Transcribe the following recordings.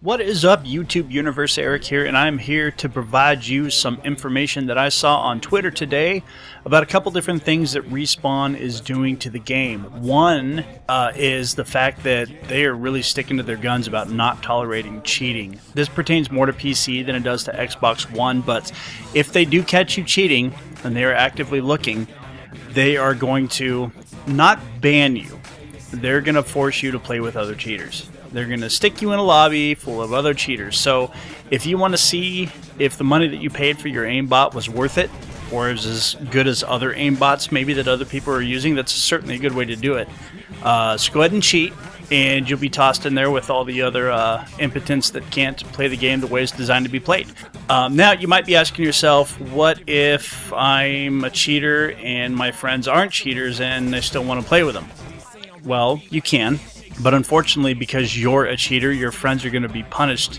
What is up, YouTube universe? Eric here, and I'm here to provide you some information that I saw on Twitter today about a couple different things that Respawn is doing to the game. One is the fact that they are really sticking to their guns about not tolerating cheating. This pertains more to PC than it does to Xbox One, but if they do catch you cheating, and they are actively looking, they are going to not ban you. They're going to force you to play with other cheaters. They're going to stick you in a lobby full of other cheaters. So if you want to see if the money that you paid for your aimbot was worth it, or is as good as other aimbots maybe that other people are using, that's certainly a good way to do it. So go ahead and cheat, and you'll be tossed in there with all the other impotents that can't play the game the way it's designed to be played. Now, you might be asking yourself, what if I'm a cheater and my friends aren't cheaters and I still want to play with them? Well, you can. But unfortunately, because you're a cheater, your friends are going to be punished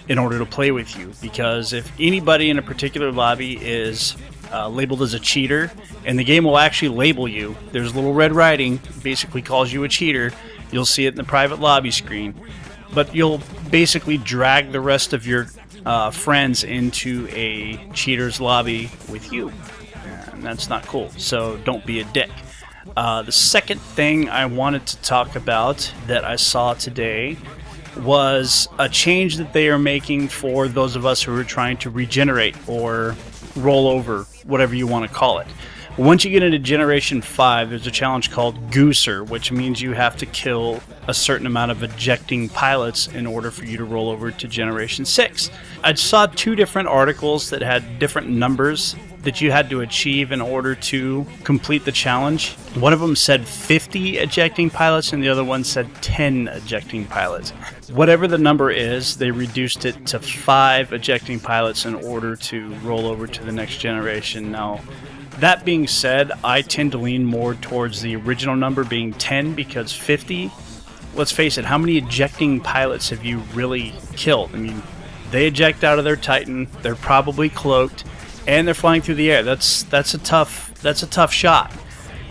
in order to play with you. Because if anybody in a particular lobby is labeled as a cheater, and the game will actually label you, there's little red writing, basically calls you a cheater. You'll see it in the private lobby screen. But you'll basically drag the rest of your friends into a cheater's lobby with you. And that's not cool, so don't be a dick. The second thing I wanted to talk about that I saw today was a change that they are making for those of us who are trying to regenerate or roll over, whatever you want to call it. Once you get into Generation 5, there's a challenge called Gooser, which means you have to kill a certain amount of ejecting pilots in order for you to roll over to Generation 6. I saw two different articles that had different numbers that you had to achieve in order to complete the challenge. One of them said 50 ejecting pilots and the other one said 10 ejecting pilots. Whatever the number is, they reduced it to 5 ejecting pilots in order to roll over to the next generation. Now, that being said, I tend to lean more towards the original number being 10 because 50, let's face it, how many ejecting pilots have you really killed? I mean, they eject out of their Titan, they're probably cloaked, and they're flying through the air. That's a tough shot.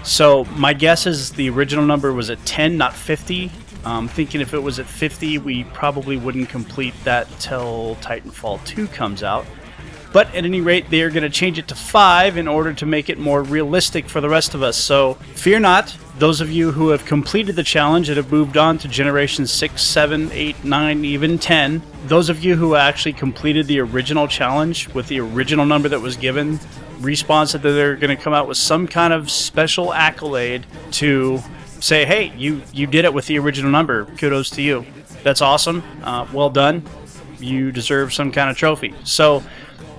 So my guess is the original number was at 10, not 50. I'm thinking if it was at 50, we probably wouldn't complete that till Titanfall 2 comes out. But at any rate, they are going to change it to 5 in order to make it more realistic for the rest of us. So fear not, those of you who have completed the challenge and have moved on to Generation 6, 7, 8, 9, even 10, those of you who actually completed the original challenge with the original number that was given, Respawn said that they're going to come out with some kind of special accolade to say, hey, you did it with the original number. Kudos to you. That's awesome. Well done. You deserve some kind of trophy. So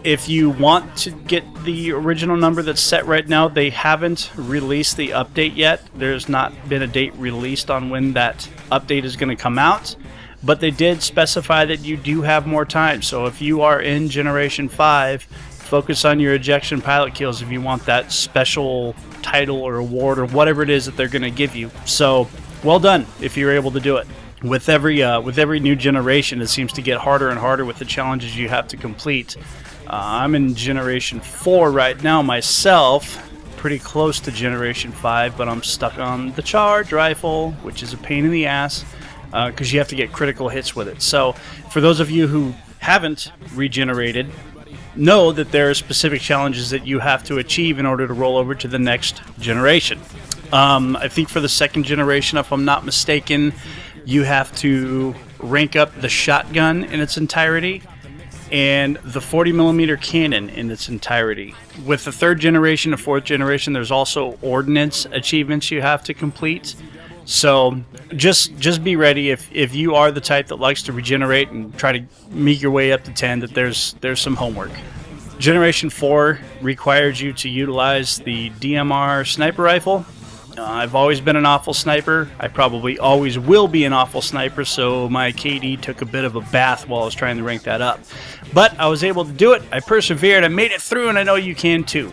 if you want to get the original number that's set right now, they haven't released the update yet. There's not been a date released on when that update is going to come out. But they did specify that you do have more time. So if you are in Generation 5, focus on your ejection pilot kills if you want that special title or award or whatever it is that they're going to give you. So well done if you're able to do it. With every new generation, it seems to get harder and harder with the challenges you have to complete. I'm in Generation 4 right now myself, pretty close to Generation 5, but I'm stuck on the charge rifle, which is a pain in the ass, because you have to get critical hits with it. So for those of you who haven't regenerated, know that there are specific challenges that you have to achieve in order to roll over to the next generation. I think for the second generation, if I'm not mistaken, you have to rank up the shotgun in its entirety and the 40mm cannon in its entirety. With the third generation and fourth generation, there's also ordnance achievements you have to complete. So just be ready if you are the type that likes to regenerate and try to make your way up to 10, that there's some homework. Generation 4 requires you to utilize the DMR sniper rifle. I've always been an awful sniper. I probably always will be an awful sniper, so my KD took a bit of a bath while I was trying to rank that up. But I was able to do it. I persevered. I made it through, and I know you can too.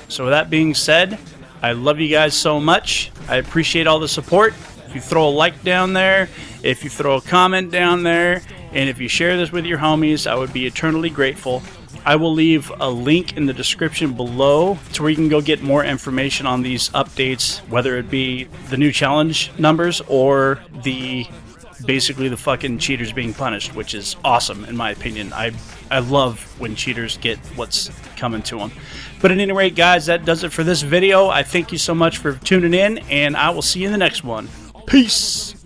So with that being said, I love you guys so much. I appreciate all the support. If you throw a like down there, if you throw a comment down there, and if you share this with your homies, I would be eternally grateful. I will leave a link in the description below to where you can go get more information on these updates, whether it be the new challenge numbers or the basically the fucking cheaters being punished, which is awesome in my opinion. I love when cheaters get what's coming to them. But at any rate, guys, that does it for this video. I thank you so much for tuning in, and I will see you in the next one. Peace!